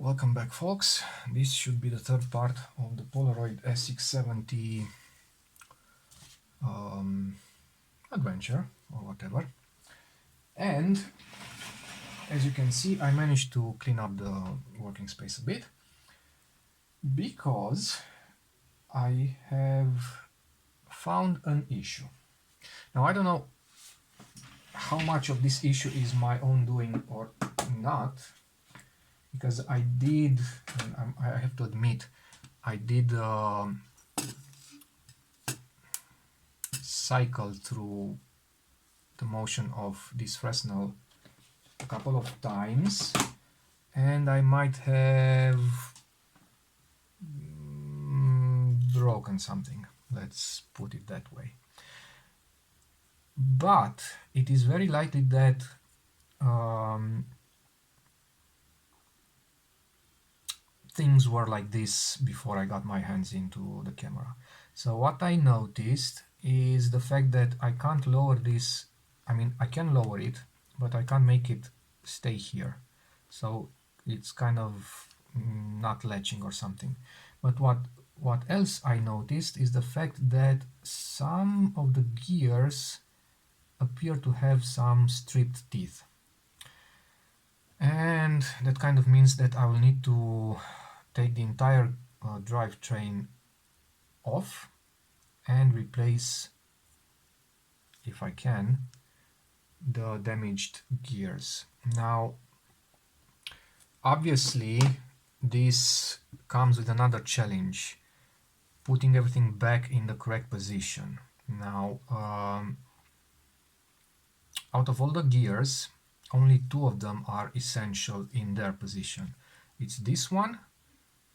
Welcome back, folks. This should be the third part of the Polaroid SX-70 adventure or whatever. And as you can see, I managed to clean up the working space a bit because I have found an issue. Now, I don't know how much of this issue is my own doing or not, because I did, and I have to admit, I did cycle through the motion of this Fresnel a couple of times, and I might have broken something, let's put it that way. But it is very likely that things were like this before I got my hands into the camera. So what I noticed is the fact that I can't lower this. I mean, I can lower it, but I can't make it stay here. So it's kind of not latching or something. But what else I noticed is the fact that some of the gears appear to have some stripped teeth. And that kind of means that I will need to take the entire drivetrain off and replace, if I can, the damaged gears. Now, obviously, this comes with another challenge, putting everything back in the correct position. Now, out of all the gears, only two of them are essential in their position. It's this one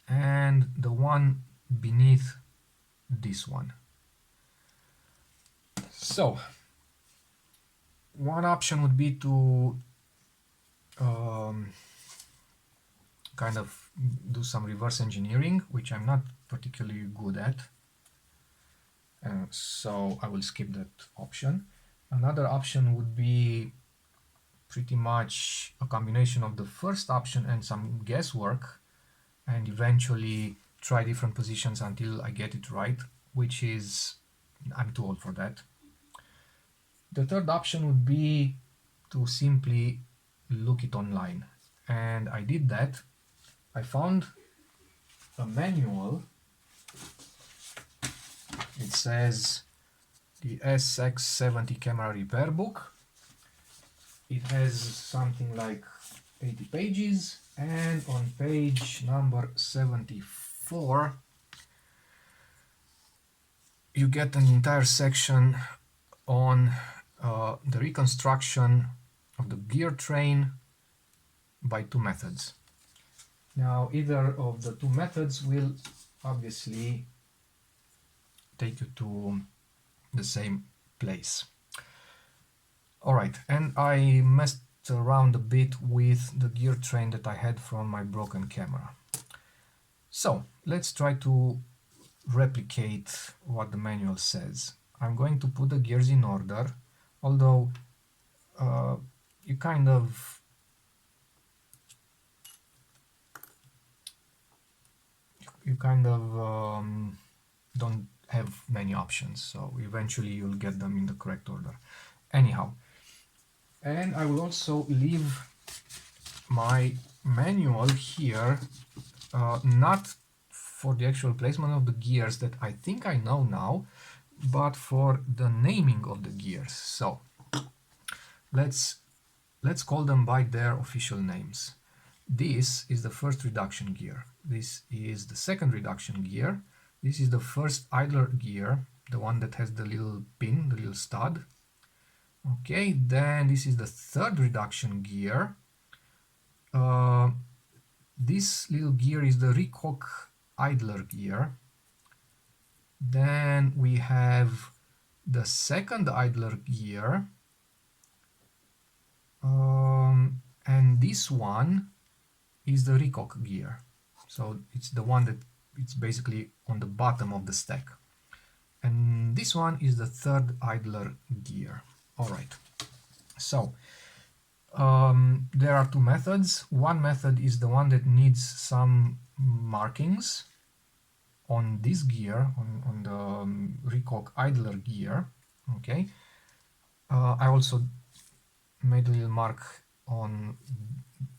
and the one beneath this one. So one option would be to kind of do some reverse engineering, which I'm not particularly good at, so I will skip that option. Another option would be pretty much a combination of the first option and some guesswork, and eventually try different positions until I get it right, which is, I'm too old for that. The third option would be to simply look it online, and I did that. I found a manual. It says the SX-70 camera repair book. It has something like 80 pages, and on page number 74 you get an entire section on the reconstruction of the gear train by two methods. Now, either of the two methods will obviously take you to the same place. Alright, and I messed around a bit with the gear train that I had from my broken camera. So let's try to replicate what the manual says. I'm going to put the gears in order, although you kind of don't have many options, so eventually you'll get them in the correct order. Anyhow, and I will also leave my manual here, not for the actual placement of the gears that I think I know now, but for the naming of the gears. So let's call them by their official names. This is the first reduction gear. This is the second reduction gear. This is the first idler gear, the one that has the little pin, the little stud. Okay, then this is the third reduction gear. This little gear is the recock idler gear. Then we have the second idler gear, and this one is the recock gear. So it's the one that it's basically on the bottom of the stack. And this one is the third idler gear. All right. So There are two methods. One method is the one that needs some markings on this gear, on the Recock idler gear. Okay. I also made a little mark on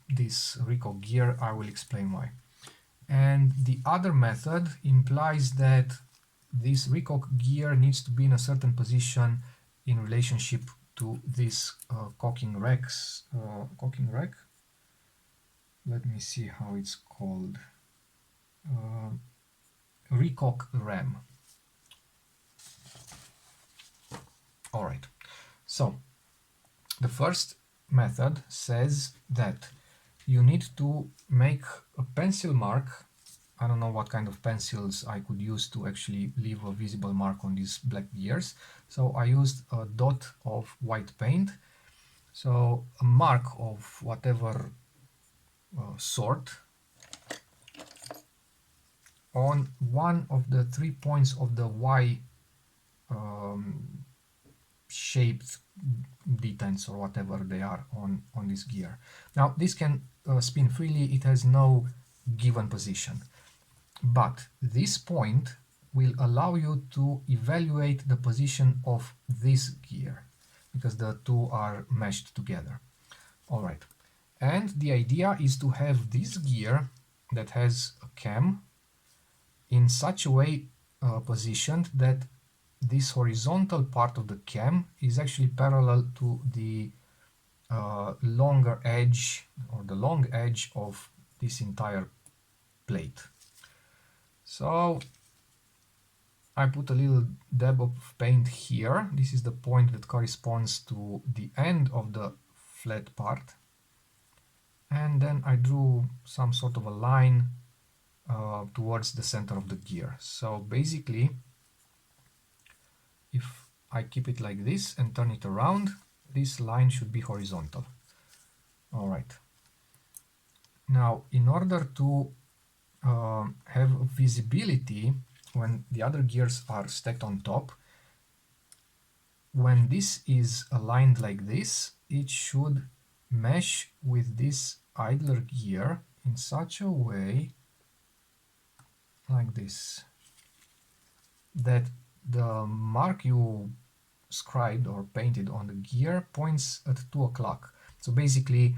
this Recock gear. I will explain why. And the other method implies that this Recock gear needs to be in a certain position in relationship to this cocking rack. Let me see how it's called. Recock ram. All right. So the first method says that you need to make a pencil mark. I don't know what kind of pencils I could use to actually leave a visible mark on these black gears. So I used a dot of white paint. So a mark of whatever sort on one of the 3 points of the Y shaped detents or whatever they are on this gear. Now this can spin freely, it has no given position. But this point will allow you to evaluate the position of this gear because the two are meshed together. All right. And the idea is to have this gear that has a cam in such a way positioned that this horizontal part of the cam is actually parallel to the longer edge or the long edge of this entire plate. So I put a little dab of paint here. This is the point that corresponds to the end of the flat part. And then I drew some sort of a line towards the center of the gear. So basically, if I keep it like this and turn it around, this line should be horizontal. All right. Now, in order to have visibility when the other gears are stacked on top, when this is aligned like this, it should mesh with this idler gear in such a way like this, that the mark you scribed or painted on the gear points at 2 o'clock. So basically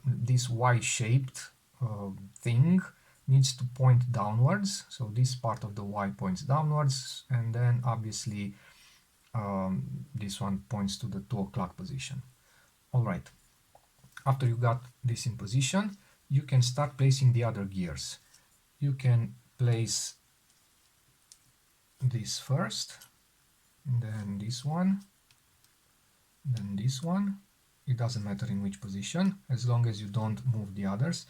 this Y-shaped thing needs to point downwards. So this part of the Y points downwards, and then obviously this one points to the 2 o'clock position. All right. After you got this in position, you can start placing the other gears. You can place this first, then this one, then this one. It doesn't matter in which position, as long as you don't move the others.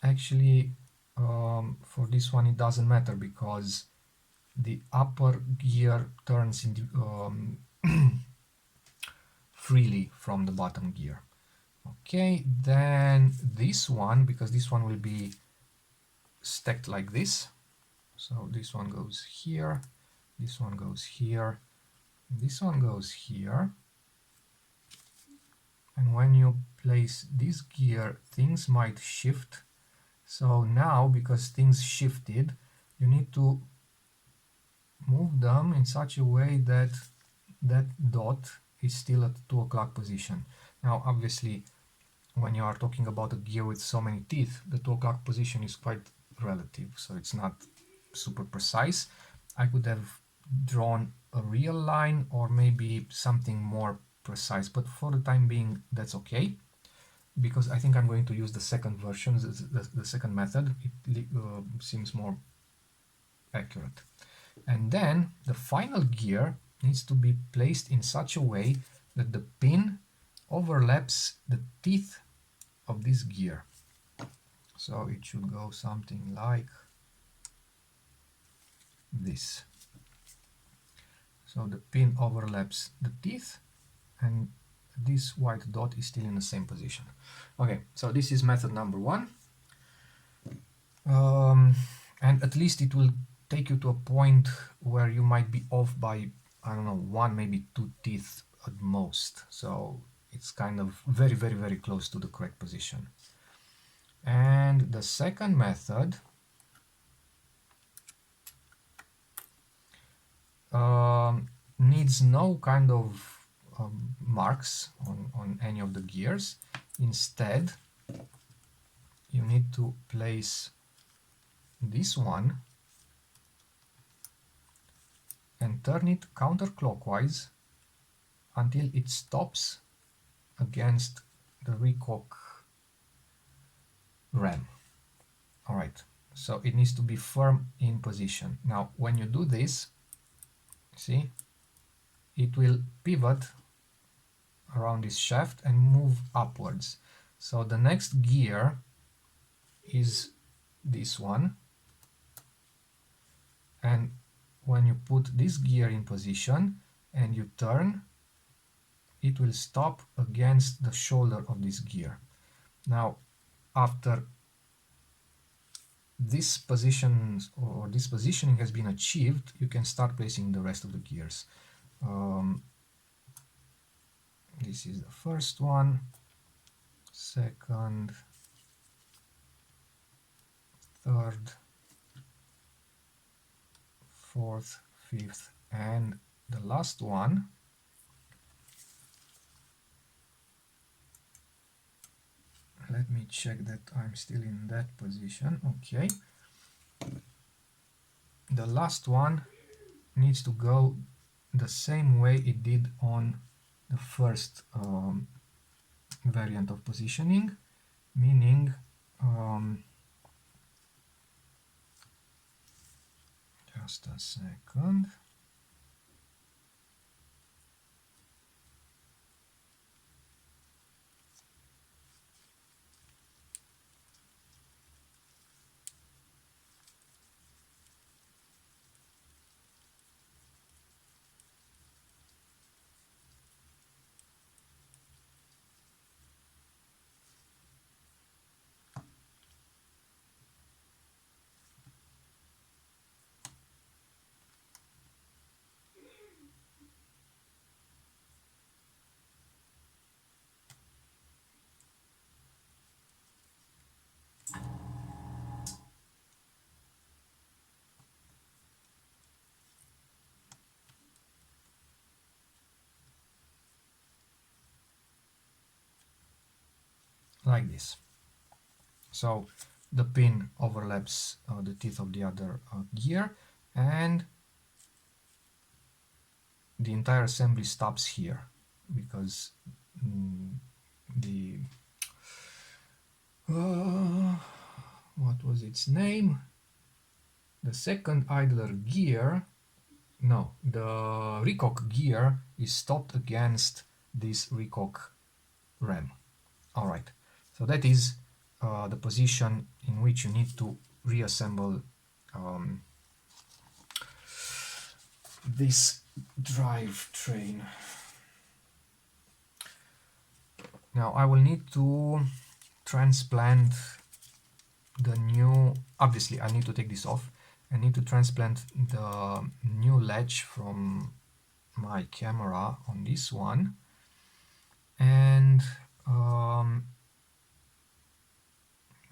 Actually, for this one it doesn't matter because the upper gear turns freely from the bottom gear. Okay, then this one, because this one will be stacked like this. So this one goes here, this one goes here, this one goes here. And when you place this gear, things might shift. So now, because things shifted, you need to move them in such a way that that dot is still at 2 o'clock position. Now, obviously, when you are talking about a gear with so many teeth, the 2 o'clock position is quite relative, so it's not super precise. I could have drawn a real line or maybe something more precise, but for the time being that's okay, because I think I'm going to use the second version, the second method. It seems more accurate. And then the final gear needs to be placed in such a way that the pin overlaps the teeth of this gear. So it should go something like this. So the pin overlaps the teeth and this white dot is still in the same position. Okay, so this is method number one. And at least it will take you to a point where you might be off by, I don't know, 1, maybe 2 teeth at most. So it's kind of very close to the correct position. And the second method needs no kind of marks on any of the gears. Instead, you need to place this one and turn it counterclockwise until it stops against the recock ram. Alright, so it needs to be firm in position. Now, when you do this, see, it will pivot around this shaft and move upwards. So the next gear is this one, and when you put this gear in position and you turn, it will stop against the shoulder of this gear. Now, after this position or this positioning has been achieved, you can start placing the rest of the gears. This is the first one, second, third, fourth, fifth, and the last one. Let me check that I'm still in that position. Okay. The last one needs to go the same way it did on the first variant of positioning, meaning just a second. Like this. So the pin overlaps the teeth of the other gear, and the entire assembly stops here because the what was its name? The second idler gear, no, the recock gear is stopped against this recock ram. All right, so that is the position in which you need to reassemble this drive train. Now I will need to transplant the new, obviously I need to take this off. I need to transplant the new latch from my camera on this one, and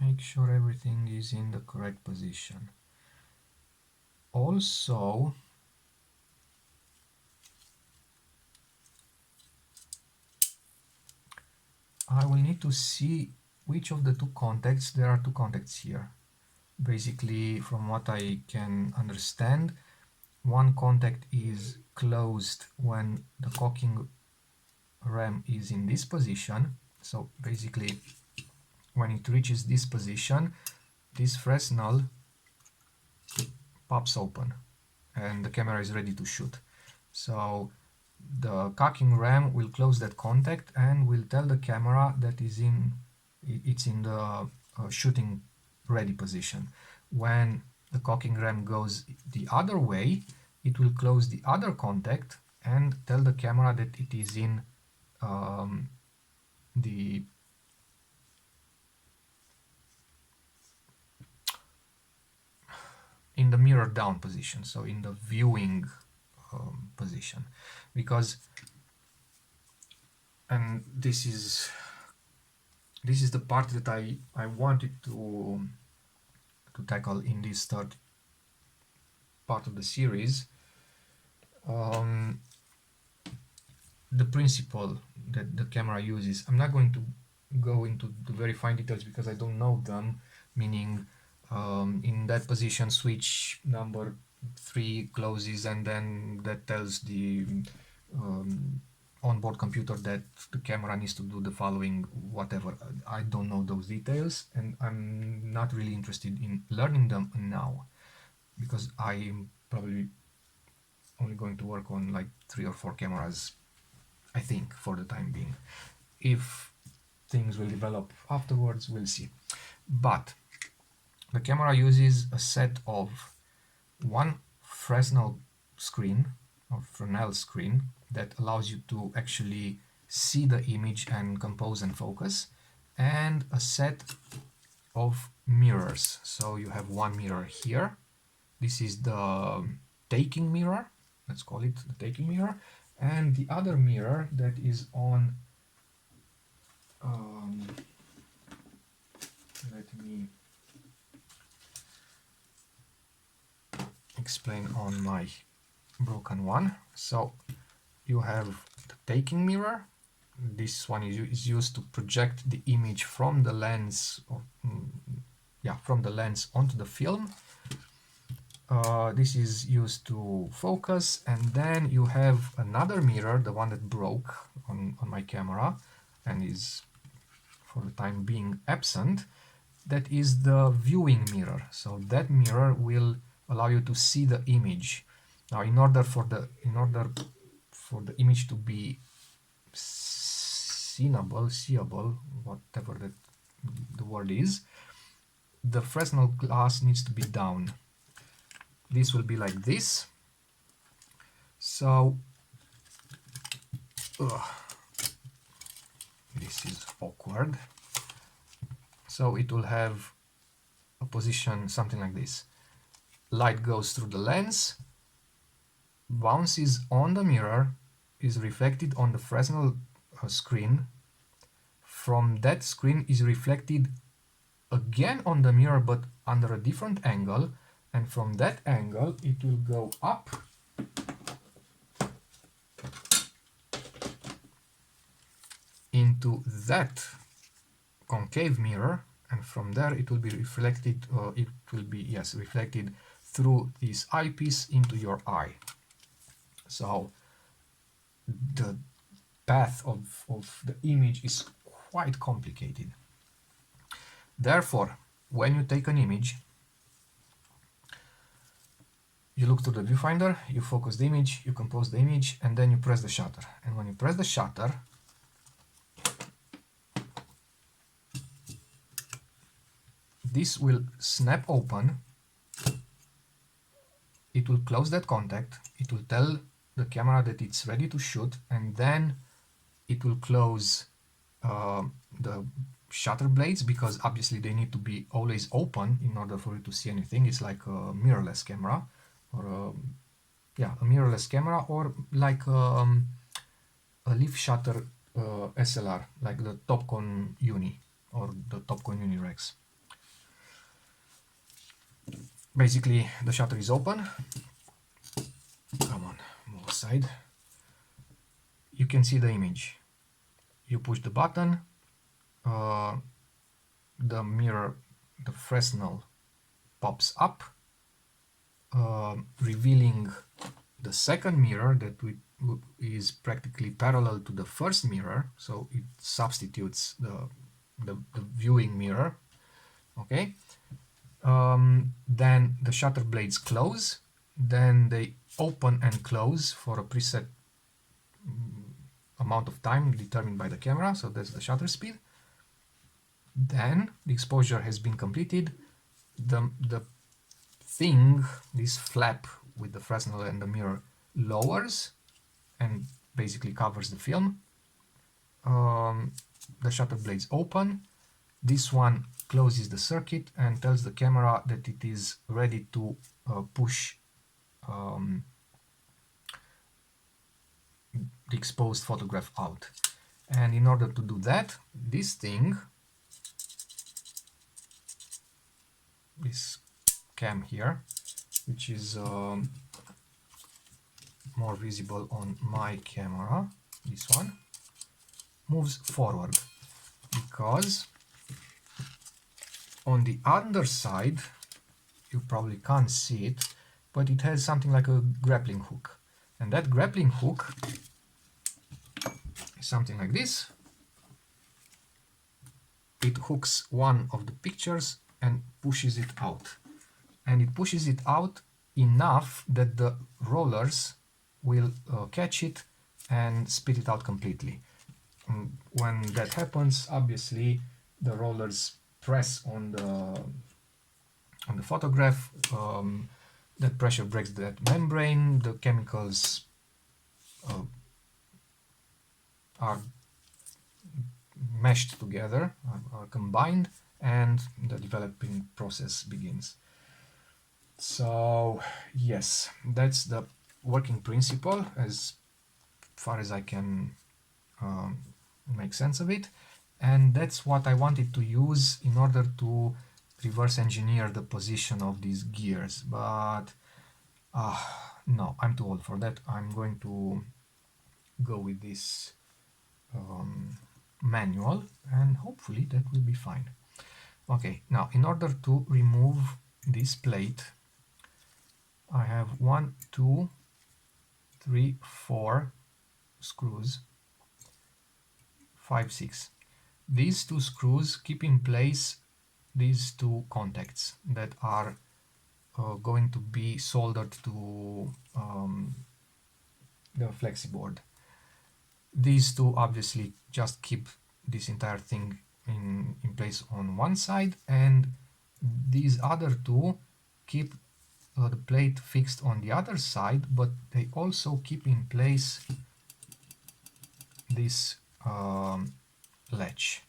make sure everything is in the correct position. Also, I will need to see which of the two contacts, there are two contacts here. Basically, from what I can understand, one contact is closed when the cocking ram is in this position. So basically, when it reaches this position, this Fresnel pops open and the camera is ready to shoot. So the cocking ram will close that contact and will tell the camera that it's in the shooting ready position. When the cocking ram goes the other way, it will close the other contact and tell the camera that it is in the mirror down position, so in the viewing position, because and this is the part that I wanted to tackle in this third part of the series. The principle that the camera uses. I'm not going to go into the very fine details because I don't know them, meaning in that position switch number 3 closes, and then that tells the onboard computer that the camera needs to do the following, whatever. I don't know those details, and I'm not really interested in learning them now, because I'm probably only going to work on like 3 or 4 cameras, I think, for the time being. If things will develop afterwards, we'll see. But the camera uses a set of one Fresnel screen or Fresnel screen that allows you to actually see the image and compose and focus, and a set of mirrors. So you have one mirror here. This is the taking mirror, let's call it the taking mirror, and the other mirror that is on, let me explain on my broken one. So you have the taking mirror. This one is used to project the image from the lens, from the lens onto the film. This is used to focus, and then you have another mirror, the one that broke on my camera and is for the time being absent. That is the viewing mirror. So that mirror will allow you to see the image. Now, in order for the image to be seeable, whatever the word is, the Fresnel glass needs to be down. This will be like this. So this is awkward. So it will have a position something like this. Light goes through the lens, bounces on the mirror, is reflected on the Fresnel screen. From that screen is reflected again on the mirror, but under a different angle, and from that angle it will go up into that concave mirror, and from there it will be reflected, reflected through this eyepiece into your eye. So the path of the image is quite complicated. Therefore, when you take an image, you look through the viewfinder, you focus the image, you compose the image, and then you press the shutter. And when you press the shutter, this will snap open, it will close that contact, it will tell the camera that it's ready to shoot, and then it will close the shutter blades, because obviously they need to be always open in order for you to see anything. It's like a mirrorless camera, or a mirrorless camera, or like a leaf shutter SLR, like the Topcon Uni or the Topcon Uni Rex. Basically, the shutter is open. Come on, move aside. You can see the image. You push the button, the mirror, the Fresnel pops up, revealing the second mirror that is practically parallel to the first mirror, so it substitutes the viewing mirror. Okay. Then the shutter blades close, then they open and close for a preset amount of time determined by the camera, so that's the shutter speed. Then the exposure has been completed, the thing, this flap with the Fresnel and the mirror, lowers and basically covers the film. The shutter blades open, this one closes the circuit and tells the camera that it is ready to push the exposed photograph out. And in order to do that, this thing, this cam here, which is more visible on my camera, this one, moves forward, because on the underside, you probably can't see it, but it has something like a grappling hook. And that grappling hook is something like this. It hooks one of the pictures and pushes it out. And it pushes it out enough that the rollers will catch it and spit it out completely. And when that happens, obviously the rollers press on the photograph, that pressure breaks that membrane, the chemicals are meshed together, are combined, and the developing process begins. So yes, that's the working principle as far as I can make sense of it, and that's what I wanted to use in order to reverse engineer the position of these gears, but no, I'm too old for that. I'm going to go with this manual, and hopefully that will be fine. Okay, now in order to remove this plate, I have 1, 2, 3, 4 screws, 5, 6. These 2 screws keep in place these 2 contacts that are going to be soldered to the flexiboard. These 2 obviously just keep this entire thing in place on one side, and these other 2 keep the plate fixed on the other side, but they also keep in place this latch.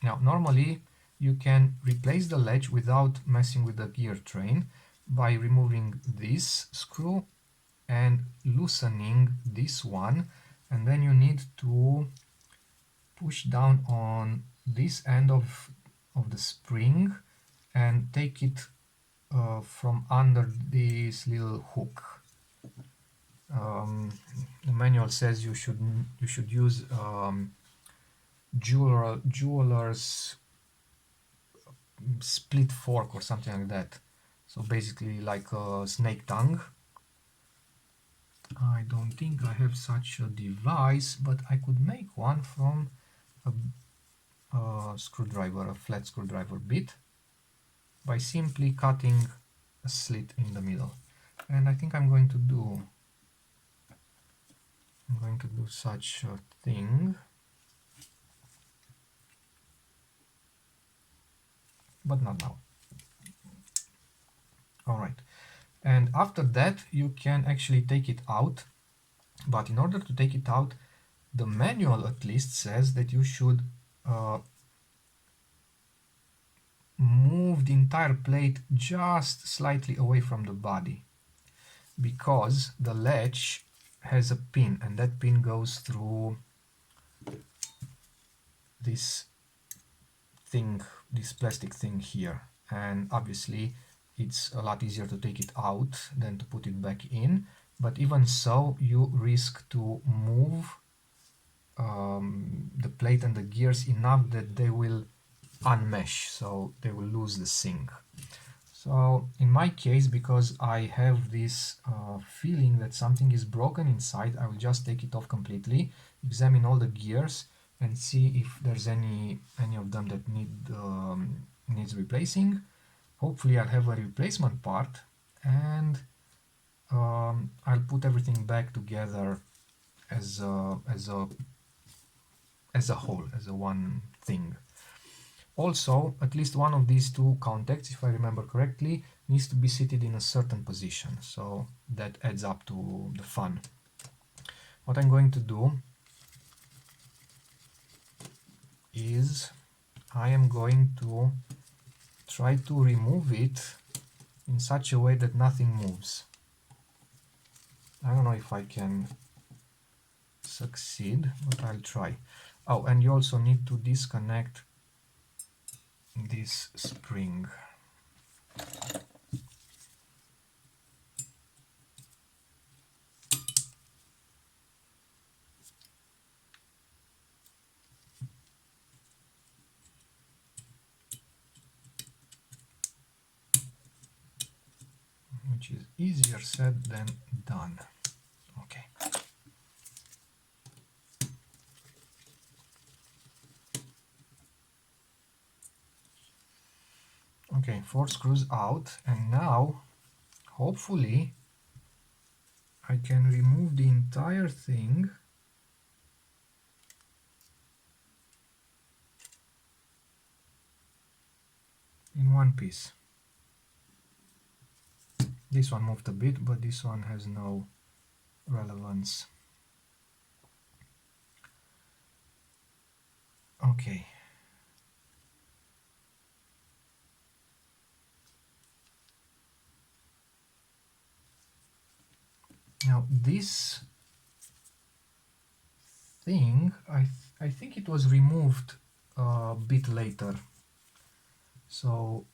Now normally you can replace the latch without messing with the gear train by removing this screw and loosening this one, and then you need to push down on this end of the spring and take it from under this little hook. The manual says you should use jeweler's split fork or something like that. So basically like a snake tongue. I don't think I have such a device, but I could make one from a screwdriver, a flat screwdriver bit, by simply cutting a slit in the middle. And I think I'm going to do such a thing, but not now. Alright, and after that you can actually take it out, but in order to take it out, the manual at least says that you should move the entire plate just slightly away from the body, because the latch has a pin, and that pin goes through this thing, this plastic thing here, and obviously it's a lot easier to take it out than to put it back in, but even so you risk to move the plate and the gears enough that they will unmesh, so they will lose the sync. So in my case, because I have this feeling that something is broken inside, I will just take it off completely, examine all the gears and see if there's any of them that needs replacing. Hopefully I'll have a replacement part, and I'll put everything back together as a whole, as a one thing. Also, at least one of these 2 contacts, if I remember correctly, needs to be seated in a certain position, so that adds up to the fun. What I'm going to do is I am going to try to remove it in such a way that nothing moves. I don't know if I can succeed, but I'll try. Oh, and you also need to disconnect this spring. Which is easier said than done. Okay. Okay, 4 screws out, and now hopefully I can remove the entire thing in one piece. This one moved a bit, but this one has no relevance. Okay. Now this thing, I think it was removed a bit later. So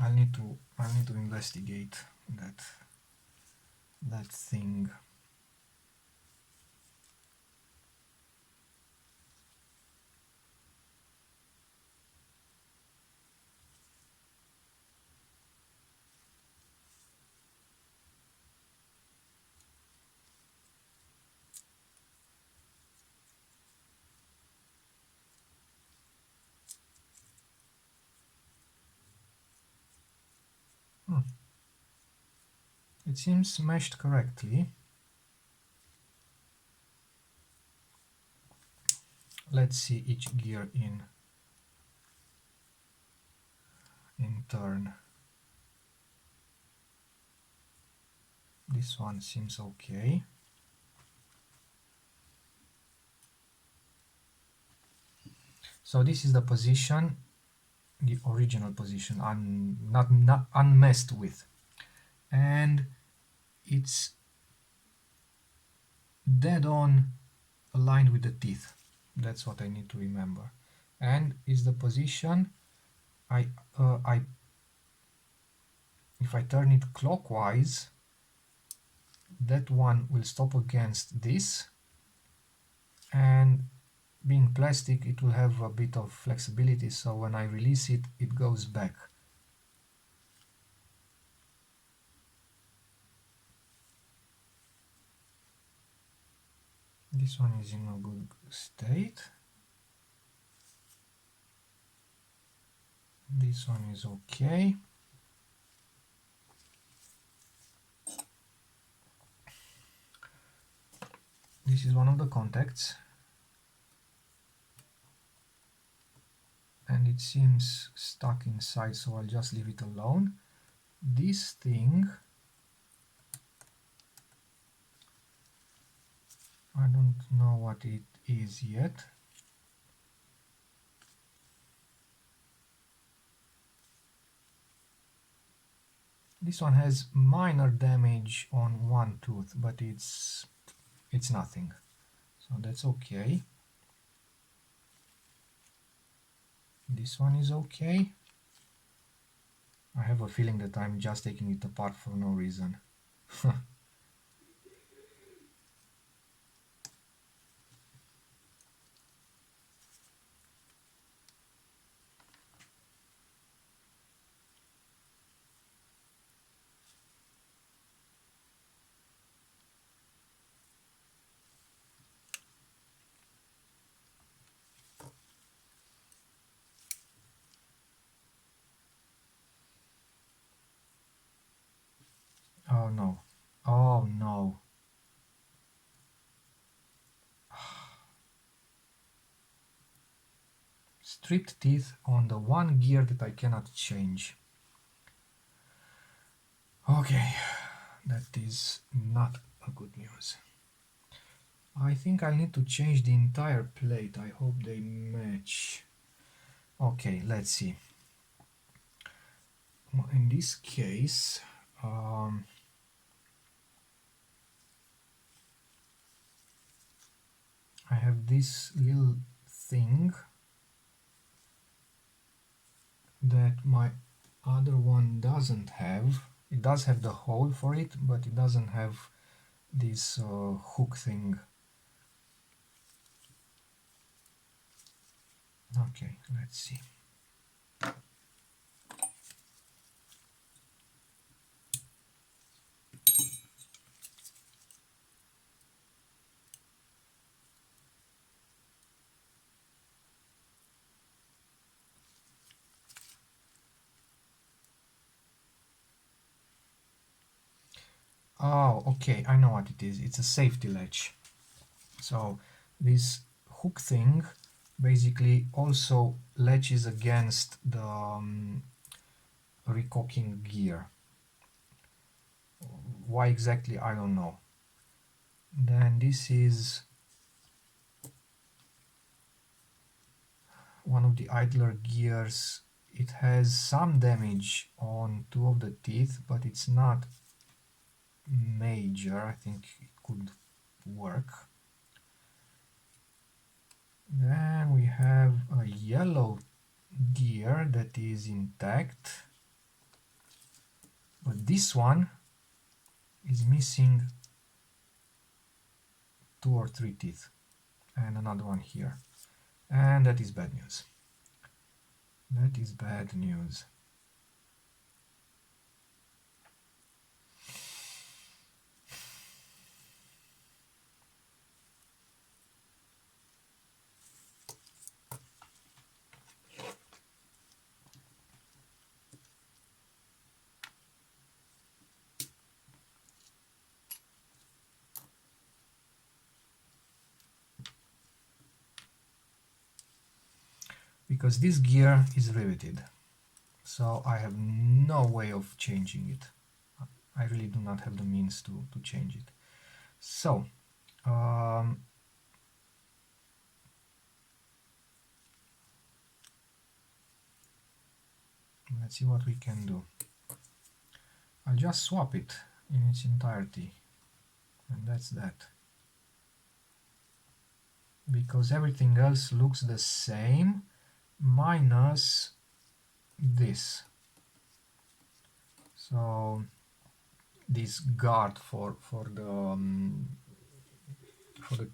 I'll need to investigate that thing. It seems meshed correctly. Let's see each gear in turn. This one seems okay. So this is the position, the original position, not unmessed with, and it's dead on aligned with the teeth. That's what I need to remember. And is the position if I turn it clockwise, that one will stop against this, and being plastic it will have a bit of flexibility, so when I release it, it goes back. This one is in a good state. This one is okay. This is one of the contacts, and it seems stuck inside, so I'll just leave it alone. This thing, I don't know what it is yet. This one has minor damage on one tooth, but it's nothing, so that's okay. This one is okay. I have a feeling that I'm just taking it apart for no reason. Oh no. Oh no. Stripped teeth on the one gear that I cannot change. Okay, that is not a good news. I think I need to change the entire plate. I hope they match. Okay, let's see. Well, in this case, I have this little thing that my other one doesn't have. It does have the hole for it, but it doesn't have this hook thing. Okay, let's see. Oh, okay, I know what it is. It's a safety latch. So this hook thing basically also latches against the recocking gear. Why exactly, I don't know. Then this is one of the idler gears. It has some damage on two of the teeth, but it's not major. I think it could work. Then we have a yellow gear that is intact, but this one is missing 2 or 3 teeth, and another one here, and that is bad news. That is bad news. Because this gear is riveted, so I have no way of changing it. I really do not have the means to change it. So let's see what we can do. I'll just swap it in its entirety, and that's that. Because everything else looks the same minus this. So this guard for the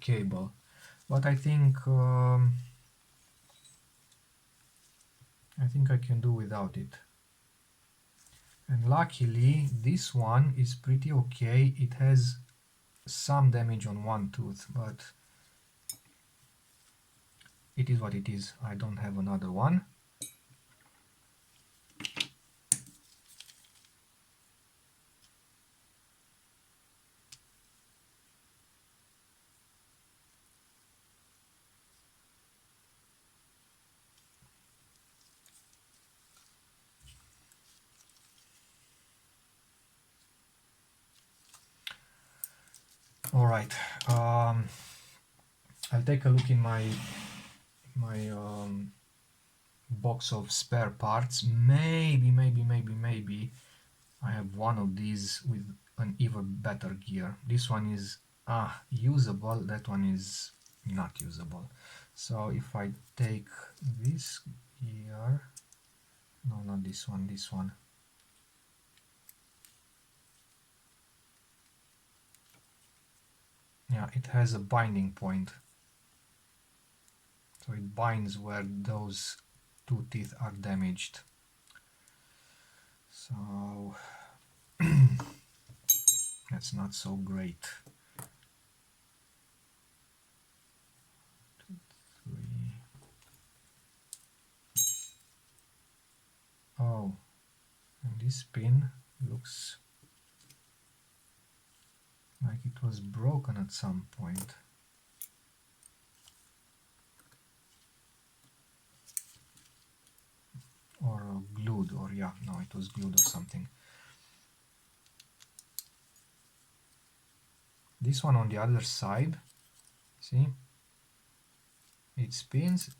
cable, but I think I can do without it. And luckily this one is pretty okay. It has some damage on one tooth, but it is what it is. I don't have another one. All right, I'll take a look in my box of spare parts. Maybe I have one of these with an even better gear. This one is usable, that one is not usable. So if I take this gear, no, not this one, this one. Yeah, it has a binding point. So it binds where those two teeth are damaged. So that's not so great. 2, 3. Oh, and this pin looks like it was broken at some point. Or glued, or yeah, no, it was glued or something. This one on the other side See, it spins.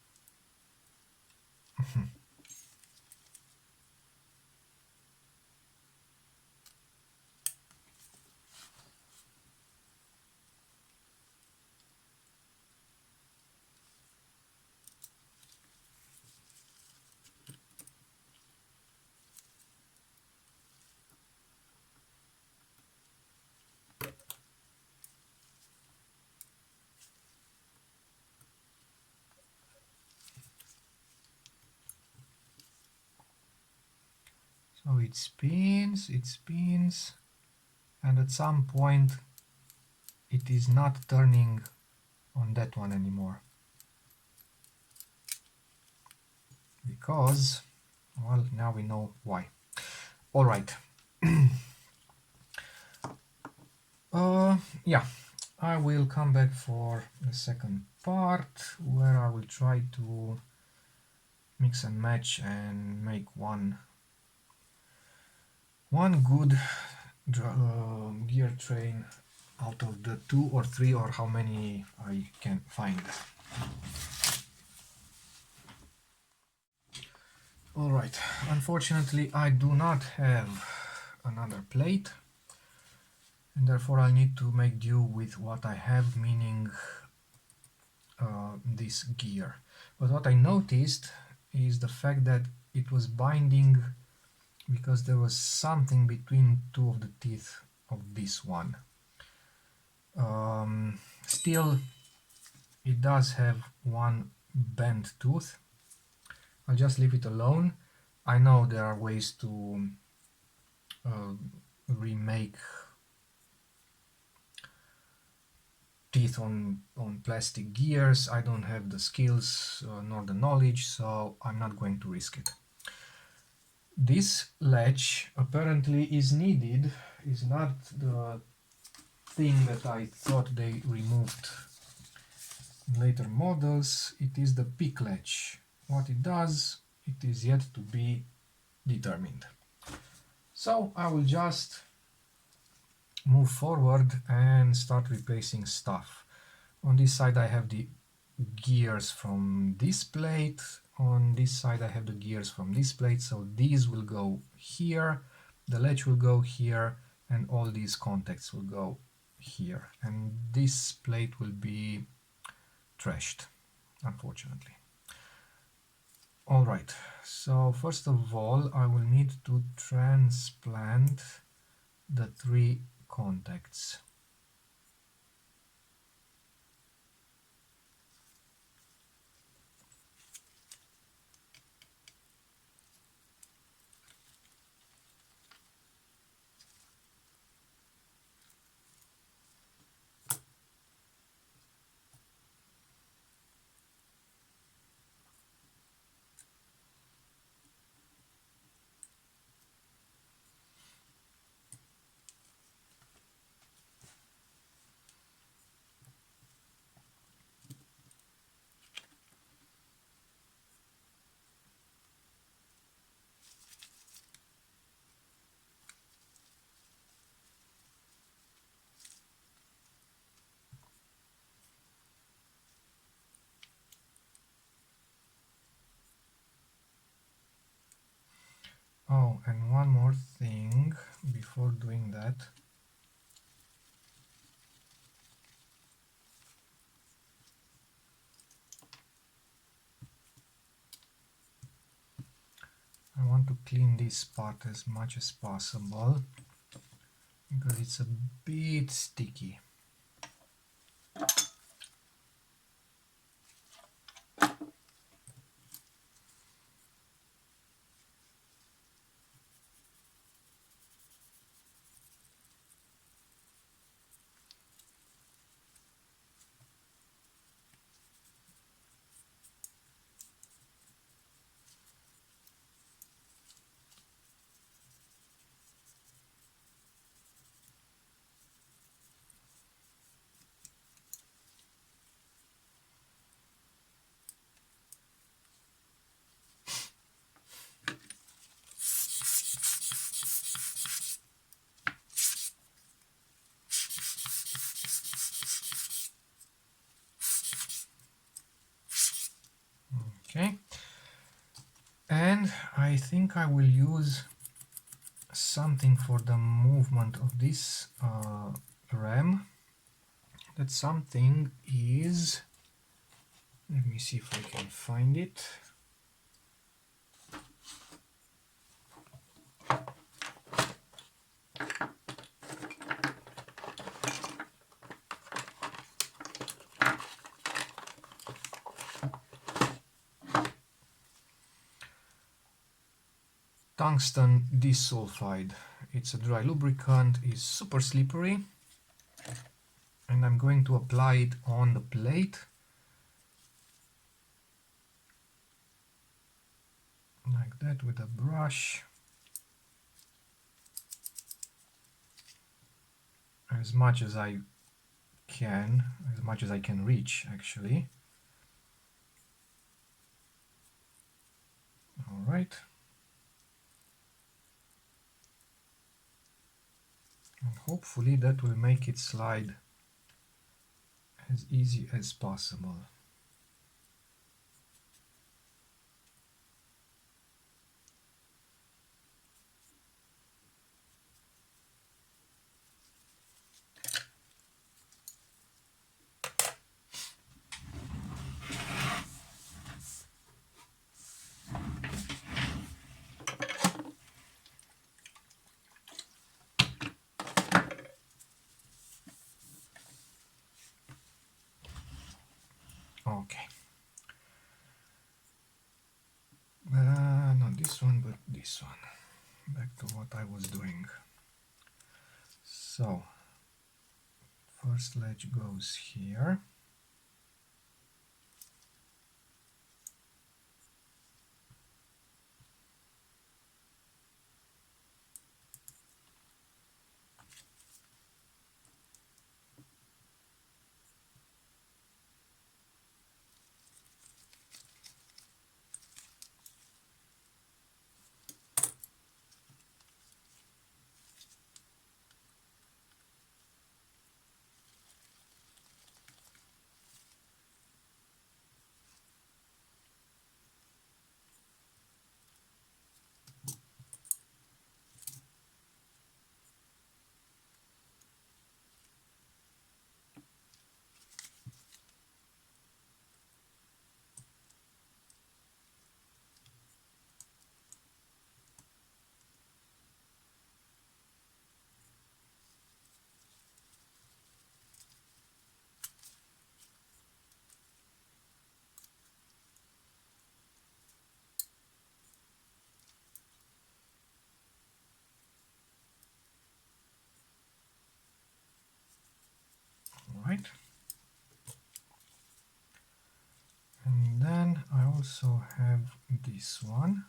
So it spins, and at some point it is not turning on that one anymore. Because, well, now we know why. Alright. Yeah, I will come back for the second part where I will try to mix and match and make one good gear train out of the 2 or 3 or how many I can find. Alright, unfortunately I do not have another plate, and therefore I need to make do with what I have, meaning this gear. But what I noticed is the fact that it was binding because there was something between two of the teeth of this one. Still, it does have one bent tooth. I'll just leave it alone. I know there are ways to remake teeth on plastic gears. I don't have the skills nor the knowledge, so I'm not going to risk it. This latch apparently is needed, is not the thing that I thought they removed in later models. It is the pick latch. What it does, it is yet to be determined. So I will just move forward and start replacing stuff. On this side I have the gears from this plate, on this side I have the gears from this plate, so these will go here, the latch will go here, and all these contacts will go here, and this plate will be trashed, unfortunately. Alright, so first of all I will need to transplant the 3 contacts. Oh, and one more thing before doing that. I want to clean this part as much as possible because it's a bit sticky. I think I will use something for the movement of this RAM. That something is, let me see if I can find it. Tungsten disulfide. It's a dry lubricant, is super slippery, and I'm going to apply it on the plate like that with a brush, as much as I can, as much as I can reach actually. All right. And hopefully that will make it slide as easy as possible. Okay. Not this one, but this one. Back to what I was doing. So, first ledge goes here. All right. And then I also have this one.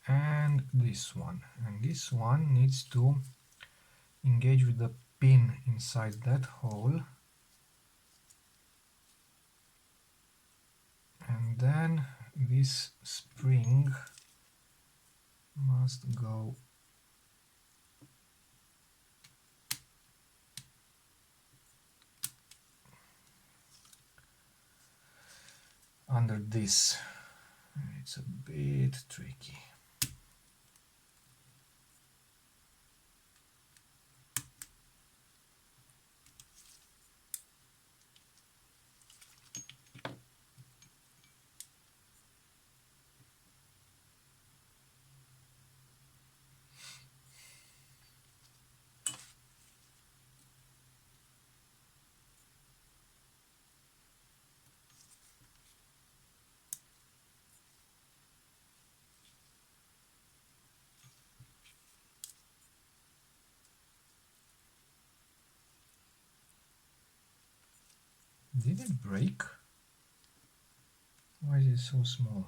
And this one needs to engage with the pin inside that hole, and then this spring must go under this. It's a bit tricky. Did it break? Why is it so small?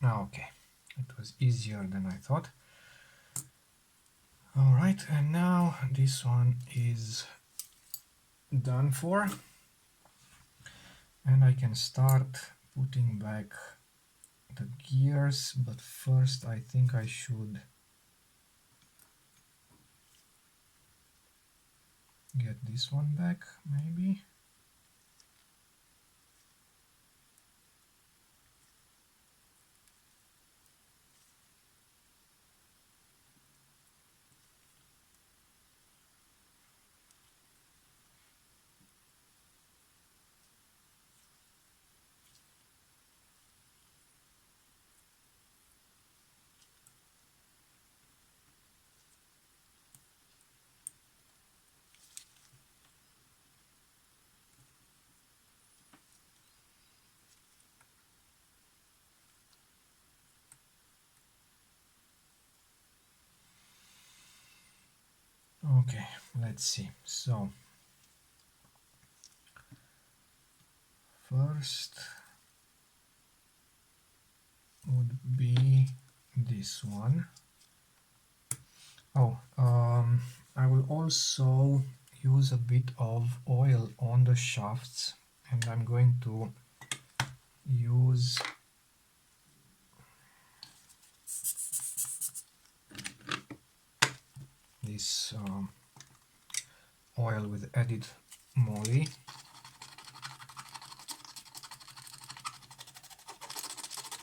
Okay, it was easier than I thought. Alright, and now this one is done for. And I can start putting back the gears, but first I think I should get this one back, maybe. Okay, let's see. So first would be this one. Oh, I will also use a bit of oil on the shafts, and I'm going to use this oil with added moly.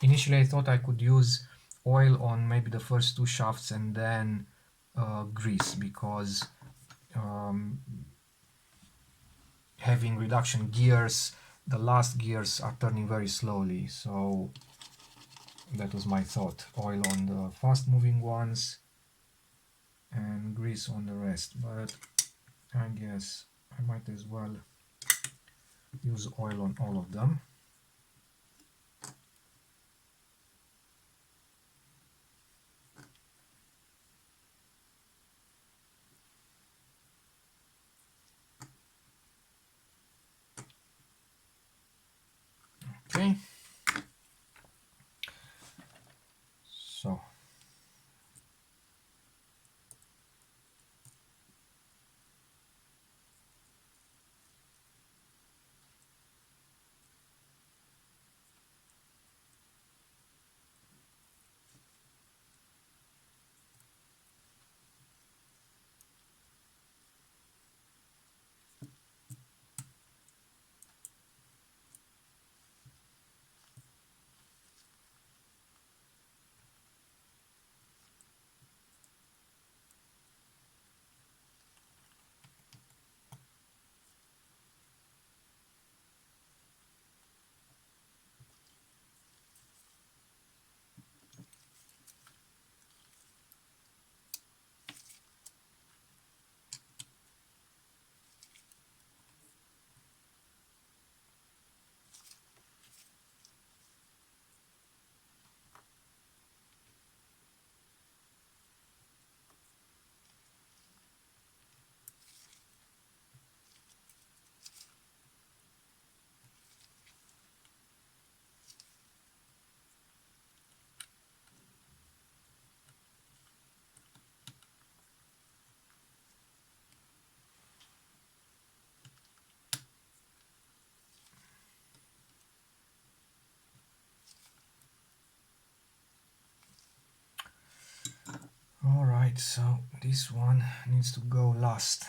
Initially I thought I could use oil on maybe the first two shafts and then grease, because having reduction gears, the last gears are turning very slowly, so that was my thought. Oil on the fast moving ones and grease on the rest, but I guess I might as well use oil on all of them. Okay, so Alright, so this one needs to go last.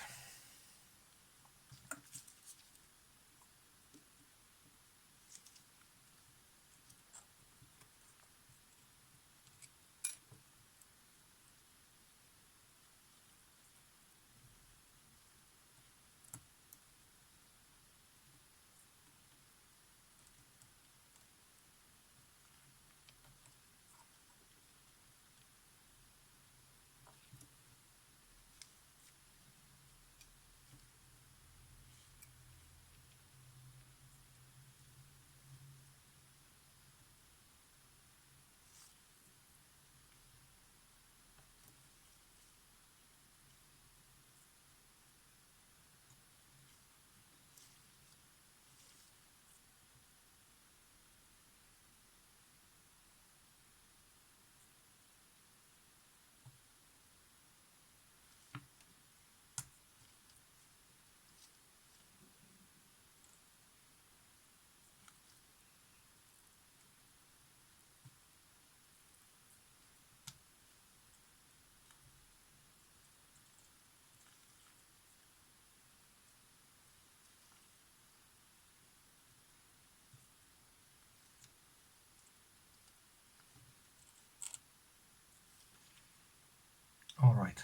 Alright.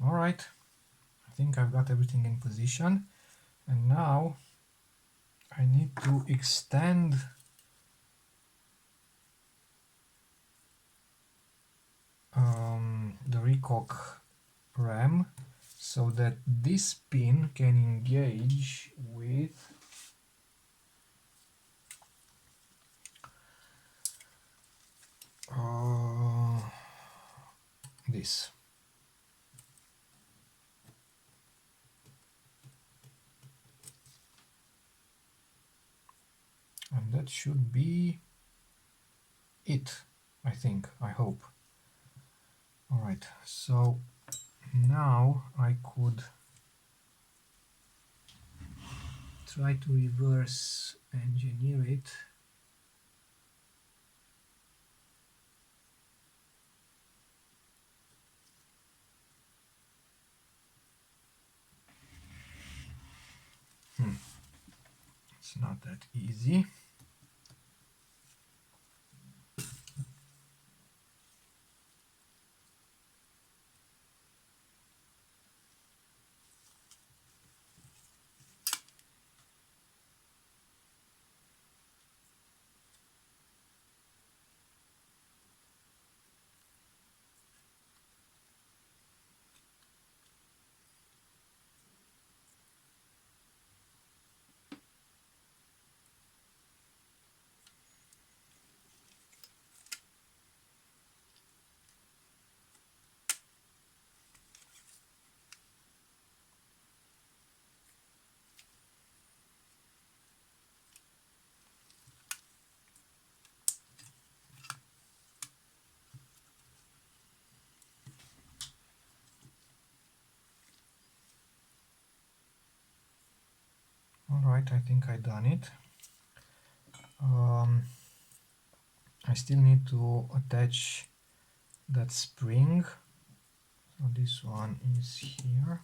Alright. I think I've got everything in position. And now I need to extend the recock ram so that this pin can engage with this. And that should be it, I think, I hope. Alright, so now I could try to reverse engineer it. It's not that easy. Alright, I think I done it. I still need to attach that spring. So this one is here.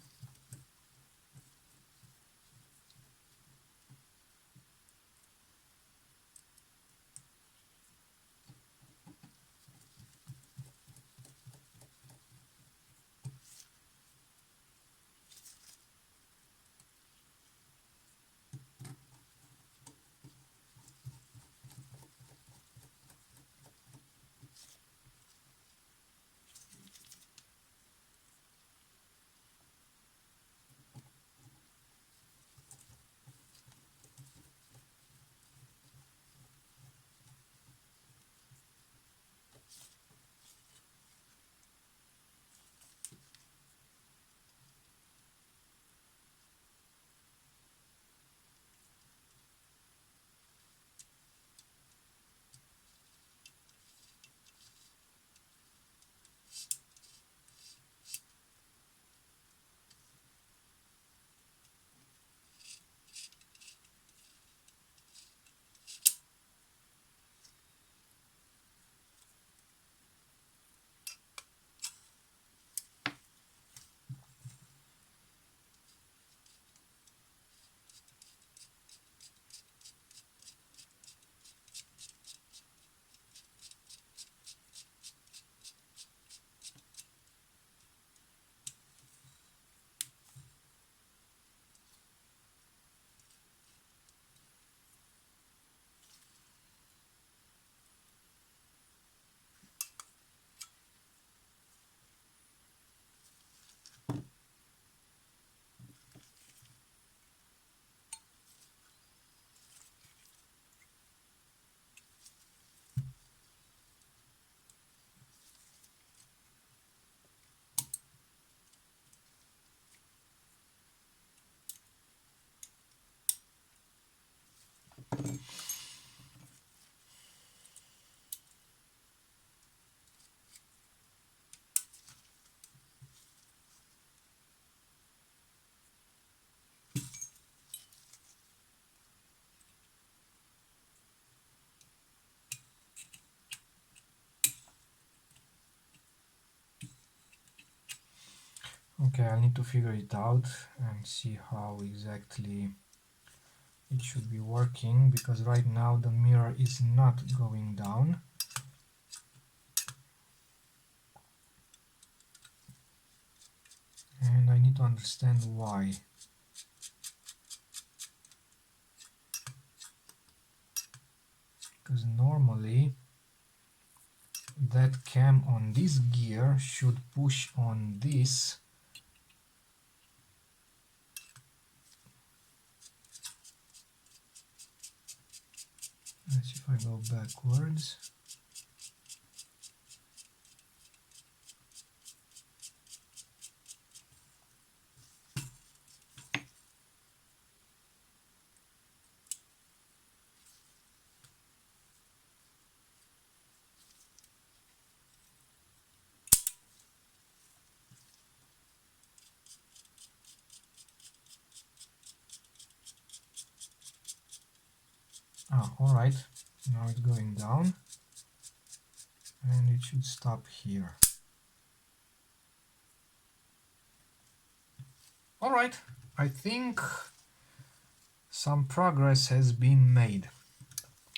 Okay, I need to figure it out and see how exactly it should be working, because right now the mirror is not going down. And I need to understand why. Because normally that cam on this gear should push on this. Let's see if I go backwards. Ah, alright, now it's going down and it should stop here. Alright, I think some progress has been made.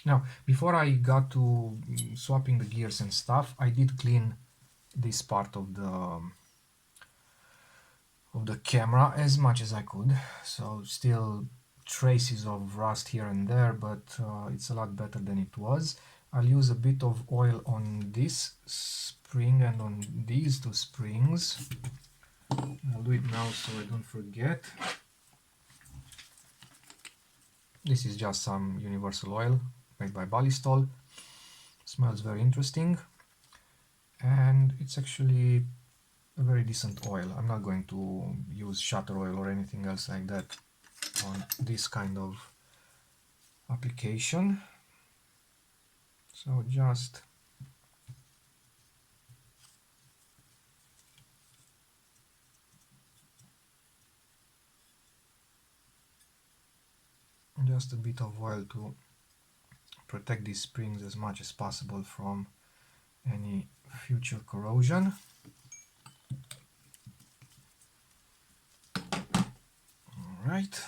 Now, before I got to swapping the gears and stuff, I did clean this part of the camera as much as I could. So still traces of rust here and there, but it's a lot better than it was. I'll use a bit of oil on this spring and on these two springs. I'll do it now so I don't forget. This is just some universal oil made by Ballistol. Smells very interesting, and it's actually a very decent oil. I'm not going to use shutter oil or anything else like that on this kind of application. So just just a bit of oil to protect these springs as much as possible from any future corrosion. Alright.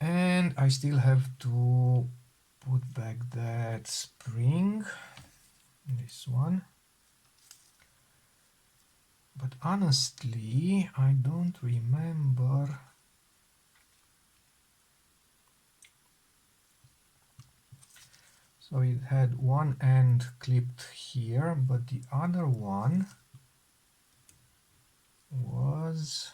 And I still have to put back that spring, this one. But honestly, I don't remember. So it had one end clipped here, but the other one was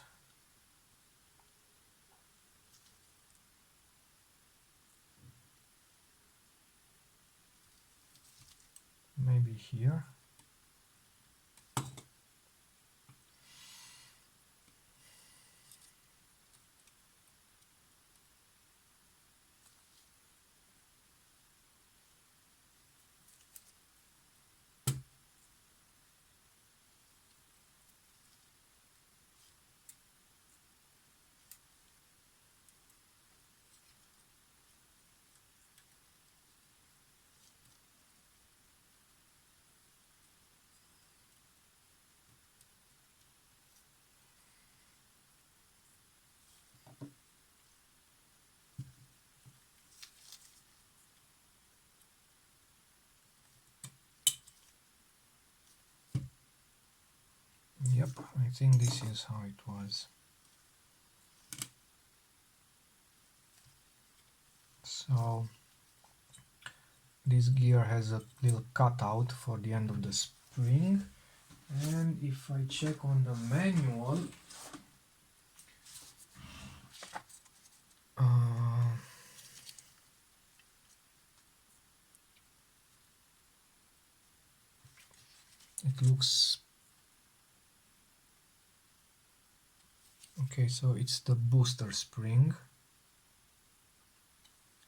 maybe here. Yep, I think this is how it was. So this gear has a little cutout for the end of the spring, and if I check on the manual, it looks okay. So it's the booster spring,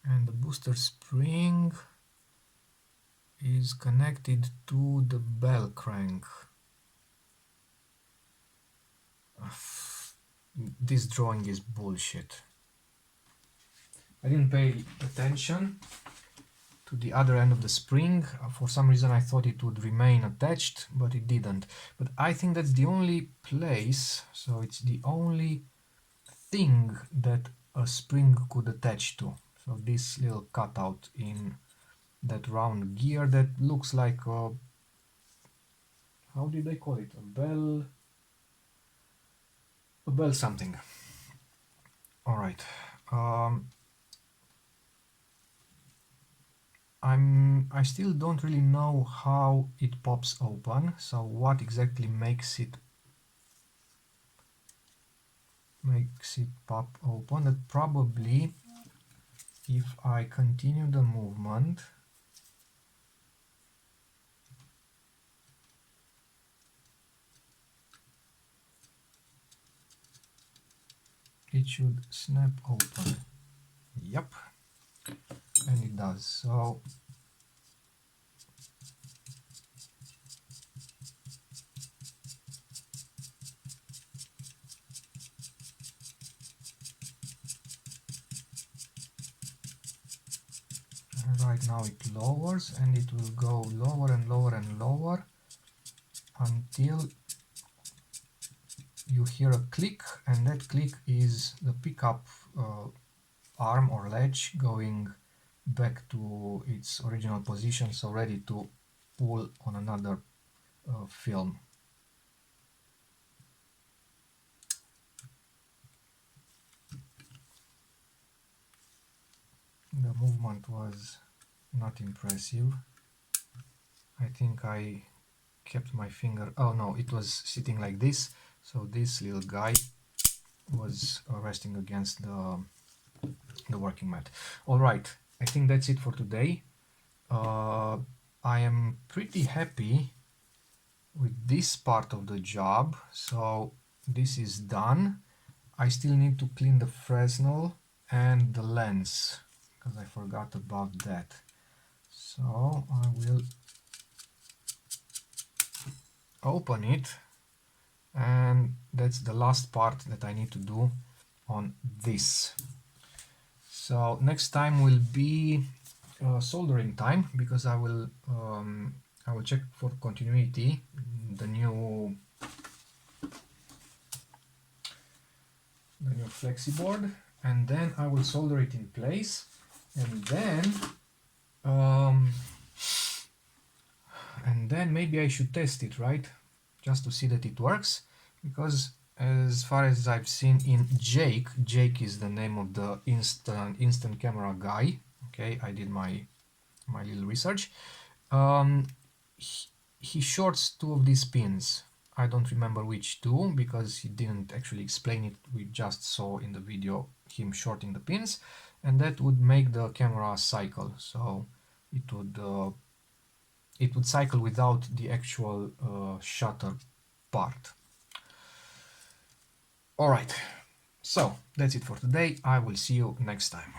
and the booster spring is connected to the bell crank. This drawing is bullshit. I didn't pay attention to the other end of the spring. For some reason I thought it would remain attached, but it didn't. But I think that's the only place, so it's the only thing that a spring could attach to. So this little cutout in that round gear that looks like a, how did they call it? A bell something. Alright. I still don't really know how it pops open, so what exactly makes it pop open. That probably, if I continue the movement, it should snap open. Yep, and it does. So right now it lowers, and it will go lower and lower and lower until you hear a click, and that click is the pickup arm or ledge going back to its original position, so ready to pull on another film. The movement was not impressive. I think I kept my finger, oh no, it was sitting like this, so this little guy was resting against the working mat. Alright, I think that's it for today. I am pretty happy with this part of the job, so this is done. I still need to clean the Fresnel and the lens, because I forgot about that. So I will open it, and that's the last part that I need to do on this. So next time will be soldering time, because I will check for continuity the new flexiboard, and then I will solder it in place, and then um, maybe I should test it, right, just to see that it works, because as far as I've seen in Jake is the name of the instant camera guy. Okay, I did my little research. um, he shorts two of these pins. I don't remember which two, because he didn't actually explain it. We just saw in the video him shorting the pins, and that would make the camera cycle. So it would cycle without the actual shutter part. Alright, so that's it for today. I will see you next time.